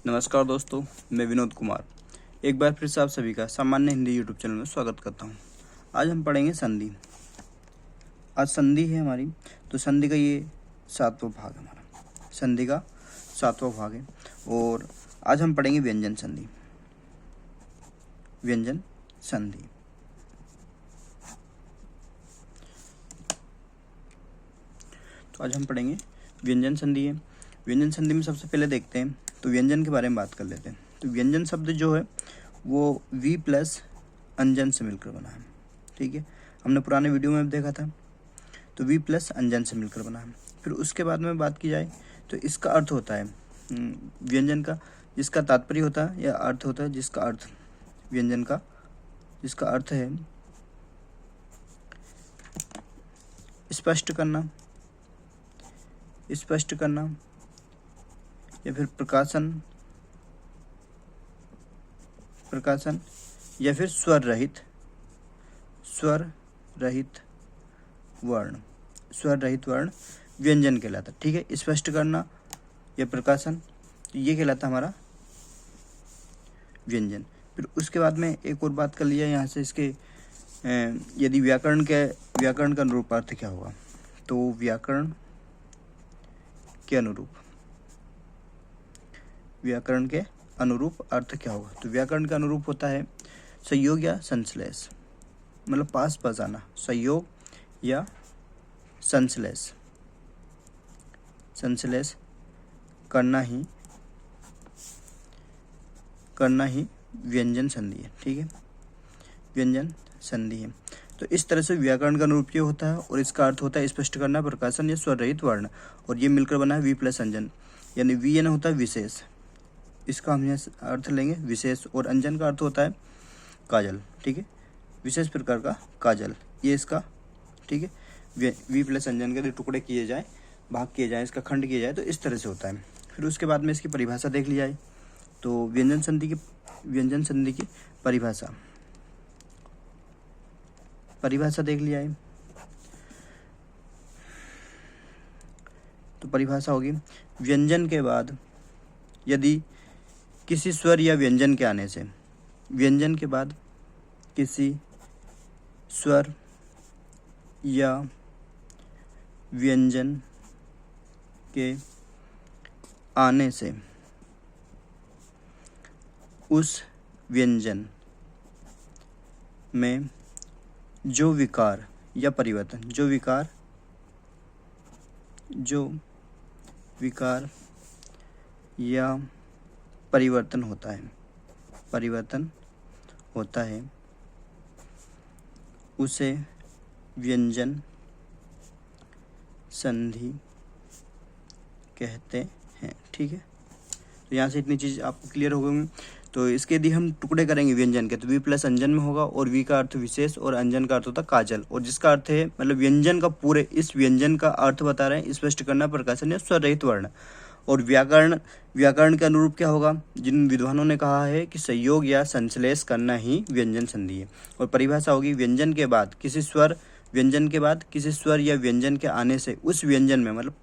नमस्कार दोस्तों, मैं विनोद कुमार एक बार फिर से आप सभी का सामान्य हिंदी यूट्यूब चैनल में स्वागत करता हूं। आज हम पढ़ेंगे संधि। आज संधि है हमारी, तो संधि का ये 7वां भाग है हमारा। संधि का 7वां भाग है और आज हम पढ़ेंगे व्यंजन संधि। व्यंजन संधि तो आज हम पढ़ेंगे व्यंजन संधि है। व्यंजन संधि में सबसे पहले देखते हैं तो व्यंजन के बारे में बात कर लेते हैं। तो व्यंजन शब्द जो है वो वी प्लस अंजन से मिलकर बना है। ठीक है, हमने पुराने वीडियो में देखा था। तो वी प्लस अंजन से मिलकर बना है। फिर उसके बाद में बात की जाए तो इसका अर्थ होता है व्यंजन का जिसका तात्पर्य होता है या अर्थ होता है जिसका अर्थ व्यंजन का जिसका अर्थ है स्पष्ट करना या फिर प्रकाशन या फिर स्वर रहित वर्ण व्यंजन कहलाता है। ठीक है, स्पष्ट करना या प्रकाशन, तो ये कहलाता हमारा व्यंजन। फिर उसके बाद में एक और बात कर लिया यहाँ से इसके यदि व्याकरण का अनुरूप अर्थ क्या होगा, तो व्याकरण के अनुरूप अर्थ क्या होगा। तो व्याकरण का अनुरूप होता है संयोग या संश्लेष, मतलब पास बजाना, संयोग या संश्लेष करना ही व्यंजन संधि है। ठीक है, व्यंजन संधि है। तो इस तरह से व्याकरण का अनुरूप ये होता है और इसका अर्थ होता है स्पष्ट करना, प्रकाशन या स्वर रहित वर्ण, और ये मिलकर बना है वी प्लस अंजन, यानी वी एन होता है विशेष, इसका हम यहाँ अर्थ लेंगे विशेष, और अंजन का अर्थ होता है काजल। ठीक है, विशेष प्रकार का काजल, ये इसका। ठीक है, वी प्लस अंजन के टुकड़े किए जाए, भाग किए जाए, इसका खंड किया जाए, तो इस तरह से होता है। फिर उसके बाद में इसकी परिभाषा देख ली जाए तो व्यंजन संधि की परिभाषा देख लिया है। तो परिभाषा होगी व्यंजन के बाद यदि किसी स्वर या व्यंजन के आने से, व्यंजन के बाद किसी स्वर या व्यंजन के आने से उस व्यंजन में जो विकार या परिवर्तन, जो विकार या परिवर्तन होता है उसे व्यंजन संधि कहते हैं। ठीक है, तो यहाँ से इतनी चीज़ आपको क्लियर हो गई। तो इसके यदि हम टुकड़े करेंगे व्यंजन के, तो वी प्लस अंजन में होगा, और वी का अर्थ विशेष और अंजन का अर्थ होता है काजल, और जिसका अर्थ है मतलब व्यंजन का पूरे इस व्यंजन का अर्थ बता रहे हैं स्पष्ट करना, प्रकाशन या स्वर रहित वर्ण। और व्याकरण के अनुरूप क्या होगा, जिन विद्वानों ने कहा है कि संयोग या संश्लेष करना ही व्यंजन संधि है। और परिभाषा होगी व्यंजन के बाद किसी स्वर या व्यंजन के आने से उस व्यंजन में, मतलब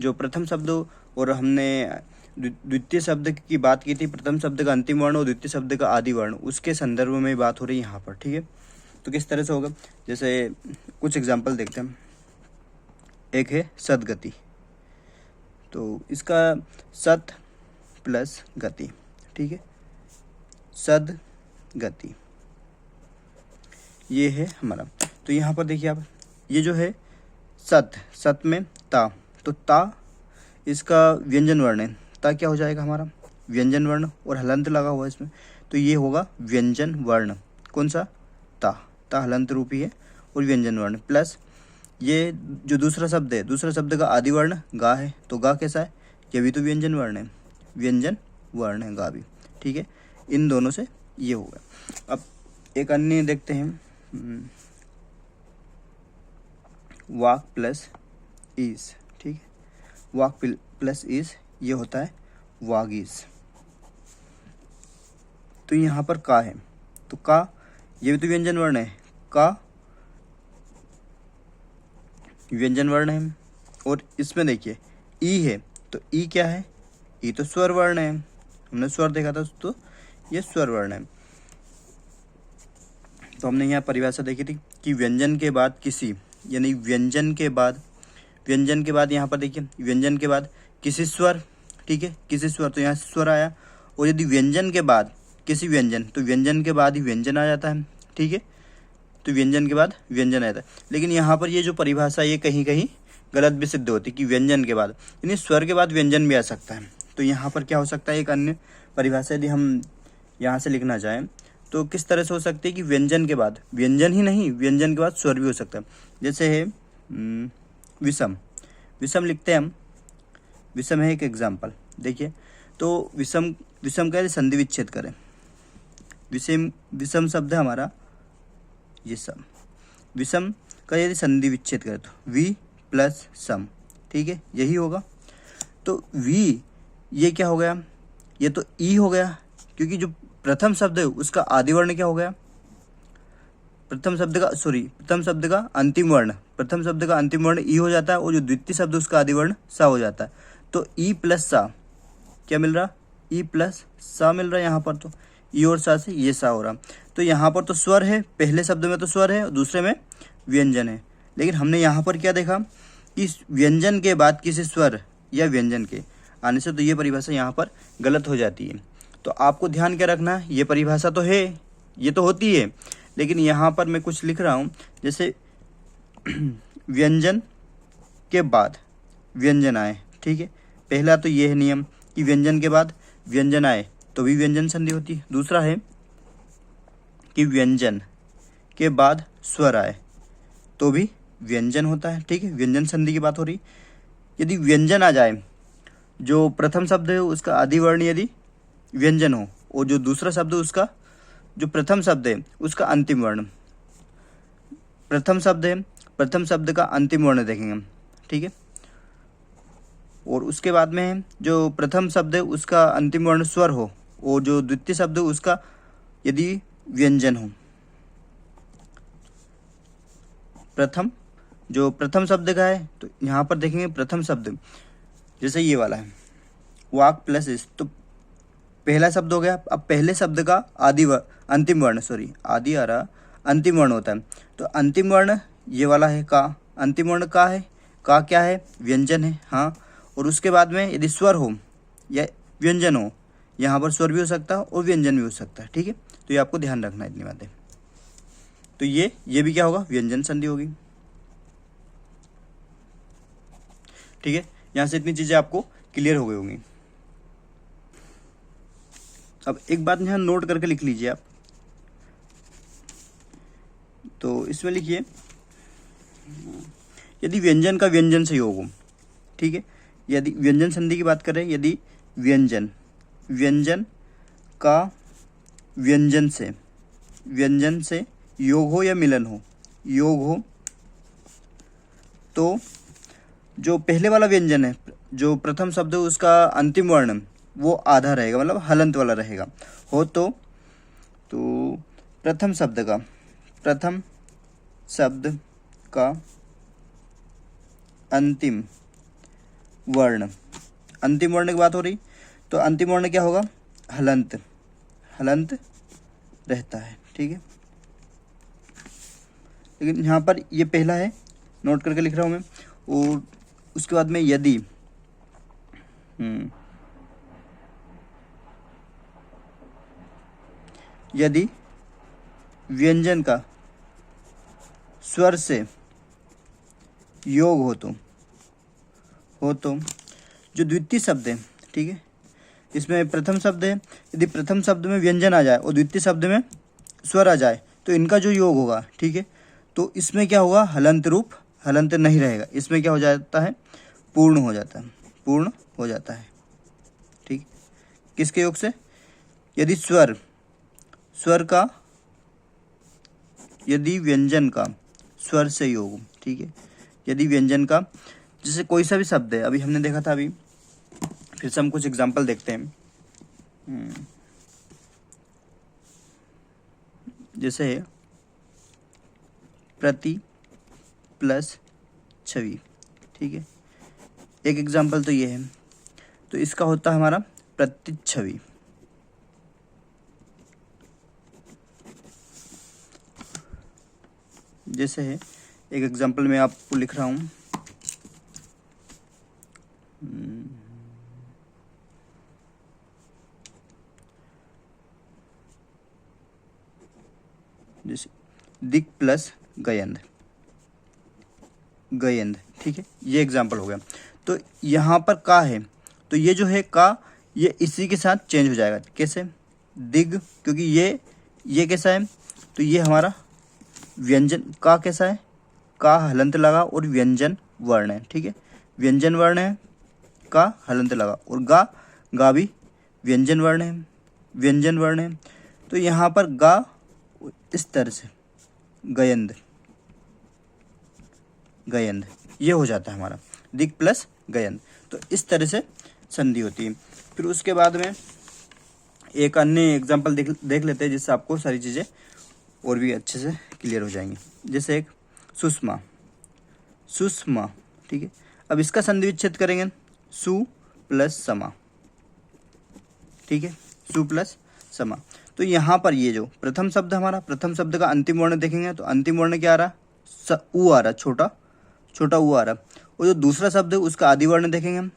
जो प्रथम शब्द और हमने द्वितीय शब्द की बात की थी, प्रथम शब्द का अंतिम वर्ण और द्वितीय शब्द का आदि वर्ण, उसके संदर्भ में बात हो रही है यहाँ पर। ठीक है, तो किस तरह से होगा, जैसे कुछ एग्जाम्पल देखते हैं। एक है सदगति, तो इसका सत प्लस गति। ठीक है, सदगति ये है हमारा। तो यहाँ पर देखिए आप, ये जो है सत में ता, तो ता इसका व्यंजन वर्ण है। ता क्या हो जाएगा हमारा व्यंजन वर्ण, और हलंत लगा हुआ है इसमें, तो ये होगा व्यंजन वर्ण। कौन सा, ता हलंत रूपी है और व्यंजन वर्ण, प्लस ये जो दूसरा शब्द का आदि वर्ण गा है, तो गा कैसा है, ये भी तो व्यंजन वर्ण है, गा भी। ठीक है, इन दोनों से ये होगा। अब एक अन्य देखते हैं, वाक प्लस ईस। ठीक है, वाक प्लस ईस, ये होता है वागीस। तो यहाँ पर का है, तो का ये भी तो व्यंजन वर्ण है, का व्यंजन वर्ण है। और इसमें देखिए ई है, तो ई क्या है, ई तो स्वर वर्ण है, हमने स्वर देखा था, तो ये स्वर वर्ण है। तो हमने यहाँ परिभाषा देखी थी कि व्यंजन के बाद किसी, यानी व्यंजन के बाद यहाँ पर देखिए व्यंजन के बाद किसी स्वर, ठीक है, किसी स्वर, तो यहाँ से स्वर आया। और यदि व्यंजन के बाद किसी व्यंजन, तो व्यंजन के बाद ही व्यंजन आ जाता है, ठीक है, तो व्यंजन के बाद व्यंजन आता है। लेकिन यहाँ पर ये जो परिभाषा ये कहीं कहीं गलत भी सिद्ध होती है कि व्यंजन के बाद, यानी स्वर के बाद व्यंजन भी आ सकता है। तो यहाँ पर क्या हो सकता है, एक अन्य परिभाषा यदि हम यहाँ से लिखना चाहें तो किस तरह से हो सकती है कि व्यंजन के बाद व्यंजन ही नहीं, व्यंजन के बाद स्वर भी हो सकता है। जैसे है विषम, विषम लिखते हैं हम, विषम है एक एग्जाम्पल। देखिए तो विषम का यदि संधि विच्छेद करें, विषम शब्द है हमारा ये सम, विषम का यदि संधि विच्छेद करें तो वी प्लस सम, ठीक है, यही होगा। तो वी ये क्या हो गया, ये तो ई हो गया, क्योंकि जो प्रथम शब्द है उसका आदि वर्ण क्या हो गया, प्रथम शब्द का अंतिम वर्ण, प्रथम शब्द का अंतिम वर्ण ई हो जाता है, और जो द्वितीय शब्द उसका आदि वर्ण सा हो जाता है। तो ई प्लस सा क्या मिल रहा, ई प्लस सा मिल रहा है यहाँ पर। तो ई और सा से ये सा हो रहा। तो यहाँ पर तो स्वर है, पहले शब्द में तो स्वर है और दूसरे में व्यंजन है। लेकिन हमने यहाँ पर क्या देखा कि व्यंजन के बाद किसी स्वर या व्यंजन के आने से, तो ये परिभाषा यहाँ पर गलत हो जाती है। तो आपको ध्यान क्या रखना है, ये परिभाषा तो है, ये तो होती है, लेकिन यहाँ पर मैं कुछ लिख रहा हूँ, जैसे व्यंजन के बाद व्यंजन आए, ठीक है, पहला तो ये है नियम कि व्यंजन के बाद व्यंजन आए तो भी व्यंजन संधि होती है। दूसरा है कि व्यंजन के बाद स्वर आए तो भी व्यंजन होता है, ठीक है, व्यंजन संधि की बात हो रही। यदि व्यंजन आ जाए, जो प्रथम शब्द है उसका आदि वर्ण यदि व्यंजन हो, और जो दूसरा शब्द है उसका, जो प्रथम शब्द है उसका अंतिम वर्ण, प्रथम शब्द का अंतिम वर्ण देखेंगे हम, ठीक है, और उसके बाद में जो प्रथम शब्द है उसका अंतिम वर्ण स्वर हो, और जो द्वितीय शब्द है उसका यदि व्यंजन हो। प्रथम शब्द का है, तो यहाँ पर देखेंगे प्रथम शब्द जैसे ये वाला है वाक प्लस इस, तो पहला शब्द हो गया। अब पहले शब्द का अंतिम वर्ण अंतिम वर्ण होता है। तो अंतिम वर्ण ये वाला है का, अंतिम वर्ण का है, का क्या है, व्यंजन है, हाँ। और उसके बाद में यदि स्वर हो या व्यंजन हो, यहाँ पर स्वर भी हो सकता है और व्यंजन भी हो सकता है, ठीक है। तो ये आपको ध्यान रखना है इतनी बातें। तो ये भी क्या होगा, व्यंजन संधि होगी, ठीक है। यहाँ से इतनी चीजें आपको क्लियर हो गई होंगी। अब एक बात यहाँ नोट करके लिख लीजिए आप, तो इसमें लिखिए यदि व्यंजन का व्यंजन से योग हो, ठीक है, यदि व्यंजन संधि की बात करें, यदि व्यंजन का व्यंजन से योग हो या मिलन हो, योग हो, तो जो पहले वाला व्यंजन है, जो प्रथम शब्द है उसका अंतिम वर्ण वो आधा रहेगा, मतलब हलंत वाला रहेगा। हो तो प्रथम शब्द का अंतिम वर्ण की बात हो रही, तो अंतिम वर्ण क्या होगा, हलंत रहता है, ठीक है। लेकिन यहाँ पर ये पहला है, नोट करके लिख रहा हूँ मैं। और उसके बाद में यदि व्यंजन का स्वर से योग हो तो जो द्वितीय शब्द है, ठीक है, इसमें प्रथम शब्द है, यदि प्रथम शब्द में व्यंजन आ जाए और द्वितीय शब्द में स्वर आ जाए तो इनका जो योग होगा, ठीक है, तो इसमें क्या होगा, हलंत नहीं रहेगा, इसमें क्या हो जाता है, पूर्ण हो जाता है, ठीक। किसके योग से, यदि यदि व्यंजन का स्वर से योग, ठीक है, यदि व्यंजन का, जैसे कोई सा भी शब्द है, अभी हमने देखा था, अभी फिर से हम कुछ एग्जांपल देखते हैं। जैसे प्रति प्लस छवि, ठीक है, एक एग्जांपल तो ये है, तो इसका होता है हमारा प्रतिच्छवि, जैसे है एक एग्जांपल मैं आपको लिख रहा हूँ। जैसे दिक प्लस गयंद, गयंद, ठीक है, ये एग्जांपल हो गया। तो यहाँ पर का है, तो ये जो है का, ये इसी के साथ चेंज हो जाएगा। कैसे? दिग, क्योंकि ये कैसा है, तो ये हमारा व्यंजन का कैसा है, का हलंत लगा और व्यंजन वर्ण है, ठीक है, व्यंजन वर्ण है, का हलंत लगा, और गा भी व्यंजन वर्ण है, व्यंजन वर्ण है। तो यहाँ पर गा इस तरह से गयंद, गयंद ये हो जाता है हमारा दिक प्लस गयंद। तो इस तरह से संधि होती है। फिर उसके बाद में एक अन्य एग्जांपल देख लेते हैं, जिससे आपको सारी चीज़ें और भी अच्छे से क्लियर हो जाएंगी। जैसे एक सुषमा, सुषमा, ठीक है। अब इसका संधि विच्छेद करेंगे, सु प्लस समा, ठीक है, सु प्लस समा। तो यहाँ पर ये जो प्रथम शब्द हमारा, प्रथम शब्द का अंतिम वर्ण देखेंगे तो अंतिम वर्ण क्या आ रहा, उ आ रहा, छोटा छोटा उ आ रहा। और जो दूसरा शब्द है उसका आदि वर्ण देखेंगे हम,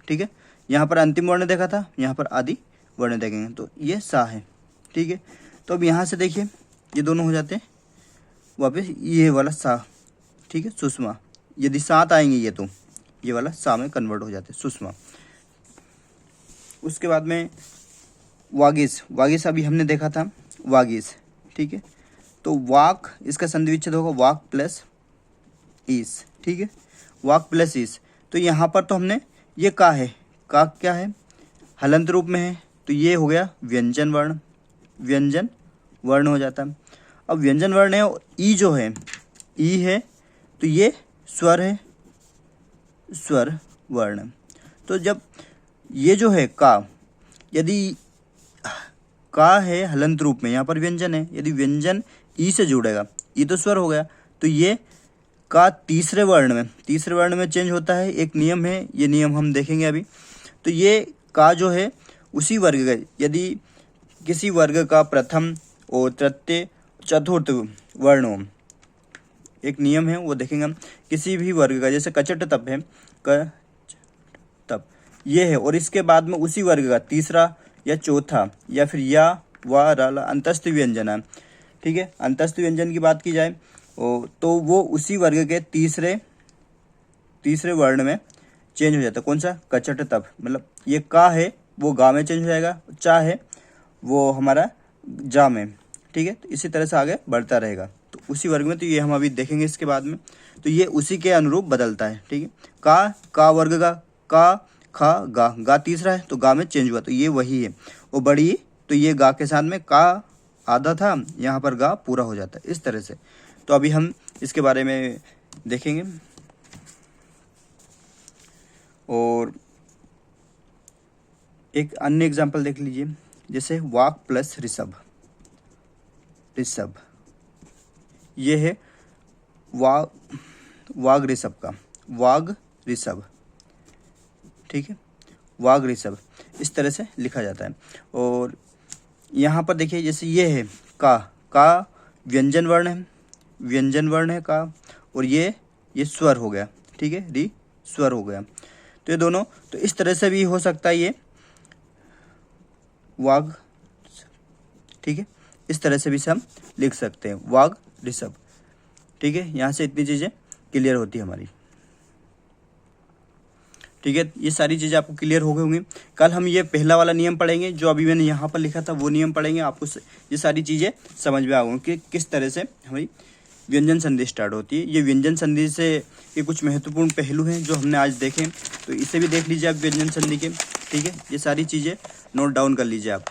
ठीक है, यहाँ पर अंतिम वर्ण देखा था, यहाँ पर आदि वर्ण देखेंगे, तो ये सा है, ठीक है। तो अब यहाँ से देखिए ये दोनों हो जाते हैं वापस ये वाला सा, ठीक है, सुषमा। यदि सात आएंगे ये, तो ये वाला सा में कन्वर्ट हो जाते हैं, सुषमा। उसके बाद में वागीश, वागीश अभी हमने देखा था, वागीश, ठीक है। तो वाक, इसका संधि विच्छेद होगा वाक प्लस ईस, ठीक है, वाक प्लस ईस। तो यहाँ पर तो हमने ये का है, का क्या है, हलंत रूप में है, तो ये हो गया व्यंजन वर्ण, व्यंजन वर्ण हो जाता है। अब व्यंजन वर्ण है, और ई जो है, ई है, तो ये स्वर है, स्वर वर्ण। तो जब ये जो है का, यदि का है हलंत रूप में, यहाँ पर व्यंजन है, यदि व्यंजन ई से जुड़ेगा, ये तो स्वर हो गया, तो ये का तीसरे वर्ण में चेंज होता है। एक नियम है, ये नियम हम देखेंगे अभी। तो ये का जो है उसी वर्ग का, यदि किसी वर्ग का प्रथम और तृतीय चतुर्थ वर्ण हो, एक नियम है वो देखेंगे हम। किसी भी वर्ग का, जैसे कचट तप है, क तप ये है, और इसके बाद में उसी वर्ग का तीसरा या चौथा या फिर या वा रा अंतस्थ व्यंजन है, ठीक है। अंतस्थ व्यंजन की बात की जाए तो वो उसी वर्ग के तीसरे वर्ण में चेंज हो जाता है। कौन सा? कचट तप, मतलब ये का है वो गा में चेंज हो जाएगा, चा है वो हमारा जा में, ठीक है। तो इसी तरह से आगे बढ़ता रहेगा, तो उसी वर्ग में, तो ये हम अभी देखेंगे इसके बाद में। तो ये उसी के अनुरूप बदलता है, ठीक है। का वर्ग का खा गा तीसरा है, तो गा में चेंज हुआ, तो ये वही है। वो बड़ी, तो ये गा के साथ में का आधा था, यहाँ पर गा पूरा हो जाता है, इस तरह से। तो अभी हम इसके बारे में देखेंगे। और एक अन्य एग्जांपल देख लीजिए, जैसे वाक प्लस ऋषभ, ऋषभ ये है वाग ऋषभ का, वाग ऋषभ, ठीक है, वाग ऋषभ, इस तरह से लिखा जाता है। और यहाँ पर देखिए जैसे ये है का व्यंजन वर्ण है, व्यंजन वर्ण है का, और ये स्वर हो गया, ठीक है, री स्वर हो गया। तो ये दोनों, तो इस तरह से भी हो सकता है ये वाग, ठीक है, इस तरह से भी हम लिख सकते हैं वाग ऋषभ, ठीक है। यहाँ से इतनी चीज़ें क्लियर होती है हमारी, ठीक है। ये सारी चीज़ें आपको क्लियर हो गई होंगी। कल हम ये पहला वाला नियम पढ़ेंगे, जो अभी मैंने यहाँ पर लिखा था वो नियम पढ़ेंगे, आपको ये सारी चीज़ें समझ में आएंगी कि किस तरह से हमारी व्यंजन संधि स्टार्ट होती है। ये व्यंजन संधि से ये कुछ महत्वपूर्ण पहलू हैं जो हमने आज देखे, तो इसे भी देख लीजिए आप व्यंजन संधि के, ठीक है। ये सारी चीज़ें नोट डाउन कर लीजिए आप,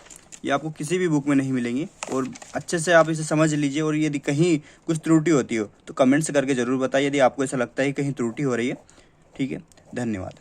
ये आपको किसी भी बुक में नहीं मिलेंगी, और अच्छे से आप इसे समझ लीजिए। और यदि कहीं कुछ त्रुटि होती हो तो कमेंट्स करके ज़रूर बताइए, यदि आपको ऐसा लगता है कहीं त्रुटि हो रही है, ठीक है। धन्यवाद।